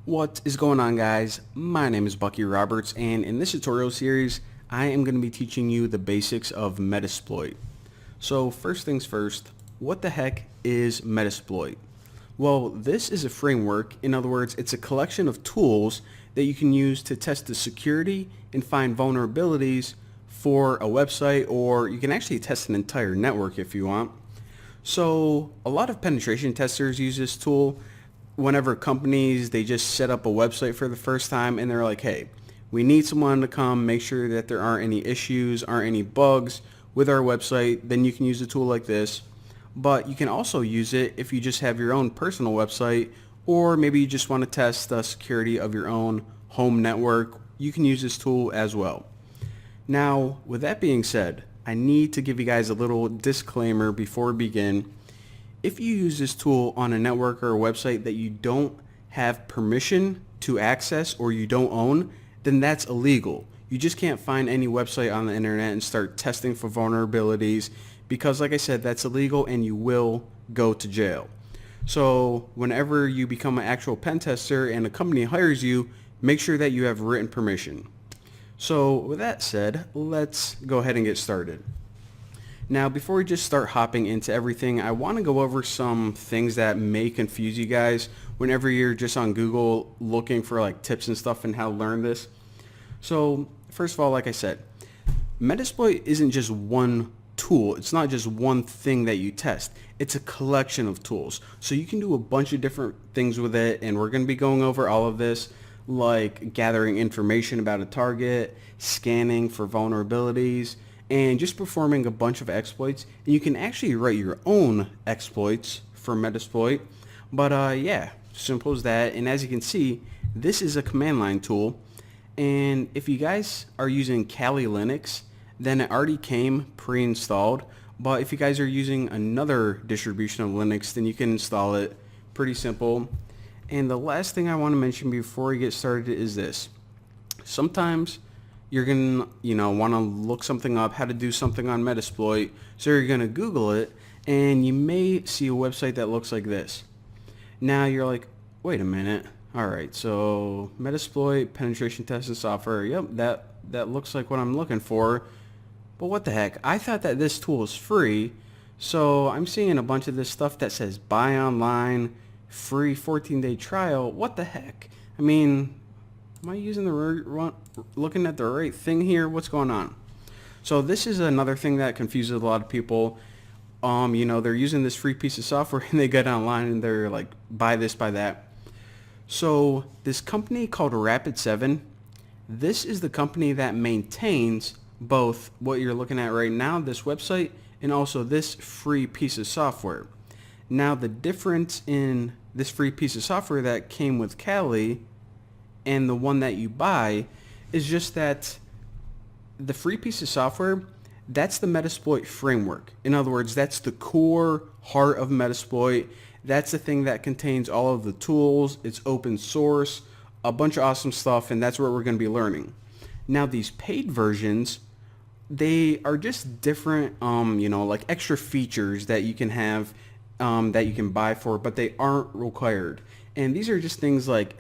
What is going on, guys? My name is Bucky Roberts, and in this tutorial series I am going to be teaching you the basics of Metasploit. So first things first, what the heck is Metasploit? Well, this is a framework. In other words, it's a collection of tools that you can use to test the security and find vulnerabilities for a website, or you can actually test an entire network if you want. So a lot of penetration testers use this tool whenever companies, they just set up a website for the first time and they're like, hey, we need someone to come make sure that there aren't any issues, aren't any bugs with our website. Then you can use a tool like this. But you can also use it if you just have your own personal website, or maybe you just want to test the security of your own home network. You can use this tool as well. Now, with that being said, I need to give you guys a little disclaimer before we begin. If you use this tool on a network or a website that you don't have permission to access or you don't own, then that's illegal. You just can't find any website on the internet and start testing for vulnerabilities because, like I said, that's illegal and you will go to jail. So whenever you become an actual pen tester and a company hires you, make sure that you have written permission. So with that said, let's go ahead and get started. Now, before we just start hopping into everything, I want to go over some things that may confuse you guys whenever you're just on Google looking for like tips and stuff and how to learn this. So first of all, like I said, Metasploit isn't just one tool. It's not just one thing that you test. It's a collection of tools. So you can do a bunch of different things with it, and we're going to be going over all of this, like gathering information about a target, scanning for vulnerabilities, and just performing a bunch of exploits. And you can actually write your own exploits for Metasploit. But yeah, simple as that. And as you can see, this is a command line tool. And if you guys are using Kali Linux, then it already came pre-installed. But if you guys are using another distribution of Linux, then you can install it. Pretty simple. And the last thing I want to mention before we get started is this. Sometimes you're going to, want to look something up, how to do something on Metasploit. So you're going to Google it, and you may see a website that looks like this. Now you're like, wait a minute. All right, so Metasploit, penetration testing software. Yep, that looks like what I'm looking for. But what the heck? I thought that this tool is free. So I'm seeing a bunch of this stuff that says buy online, free 14-day trial. What the heck? I mean, am I using looking at the right thing here? What's going on? So this is another thing that confuses a lot of people. They're using this free piece of software and they get online and they're like, buy this, buy that. So this company called Rapid7, this is the company that maintains both what you're looking at right now, this website, and also this free piece of software. Now the difference in this free piece of software that came with Kali and the one that you buy is just that the free piece of software, that's the Metasploit framework. In other words, that's the core heart of Metasploit. That's the thing that contains all of the tools. It's open source, a bunch of awesome stuff, and that's what we're going to be learning. Now these paid versions, they are just different, like extra features that you can have, that you can buy for, but they aren't required. And these are just things like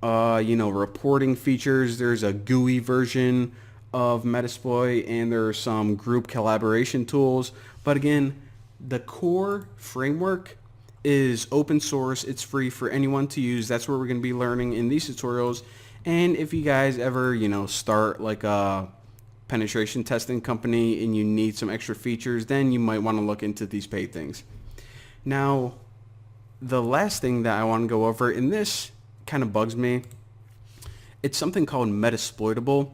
reporting features. There's a GUI version of Metasploit, and there are some group collaboration tools. But again, the core framework is open source. It's free for anyone to use. That's what we're going to be learning in these tutorials. And if you guys ever, start like a penetration testing company and you need some extra features, then you might want to look into these paid things. Now, the last thing that I want to go over, and this kind of bugs me, it's something called Metasploitable.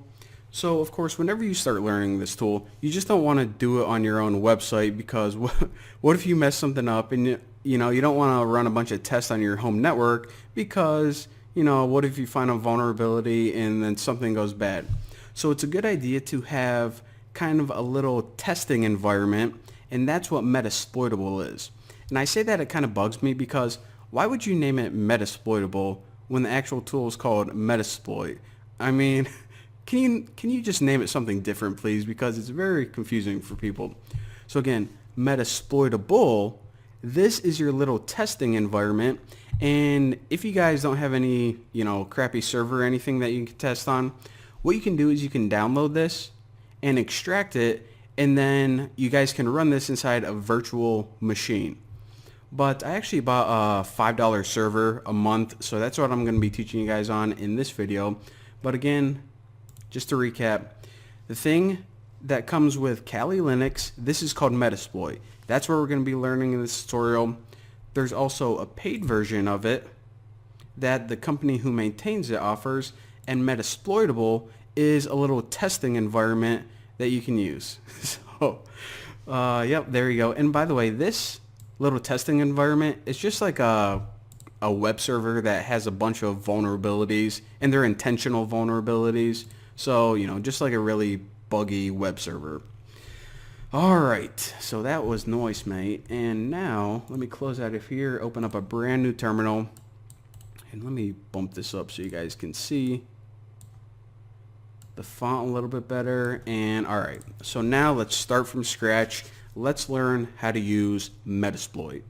So of course, whenever you start learning this tool, you just don't want to do it on your own website, because what if you mess something up and you don't want to run a bunch of tests on your home network because what if you find a vulnerability and then something goes bad? So it's a good idea to have kind of a little testing environment, and that's what Metasploitable is. And I say that it kind of bugs me because why would you name it Metasploitable when the actual tool is called Metasploit? I mean, can you just name it something different, please? Because it's very confusing for people. So again, Metasploitable, this is your little testing environment, And if you guys don't have any, crappy server or anything that you can test on, what you can do is you can download this and extract it, and then you guys can run this inside a virtual machine. But I actually bought a $5 server a month, so that's what I'm going to be teaching you guys on in this video. But again, just to recap, the thing that comes with Kali Linux, this is called Metasploit. That's what we're going to be learning in this tutorial. There's also a paid version of it that the company who maintains it offers, and Metasploitable is a little testing environment that you can use. So, yep, there you go. And by the way, this little testing environment is just like a web server that has a bunch of vulnerabilities, and they're intentional vulnerabilities. So, just like a really buggy web server. Alright, so that was nice, mate. And now, let me close out of here, open up a brand new terminal, and let me bump this up so you guys can see the font a little bit better. And alright, so now let's start from scratch. Let's learn how to use Metasploit.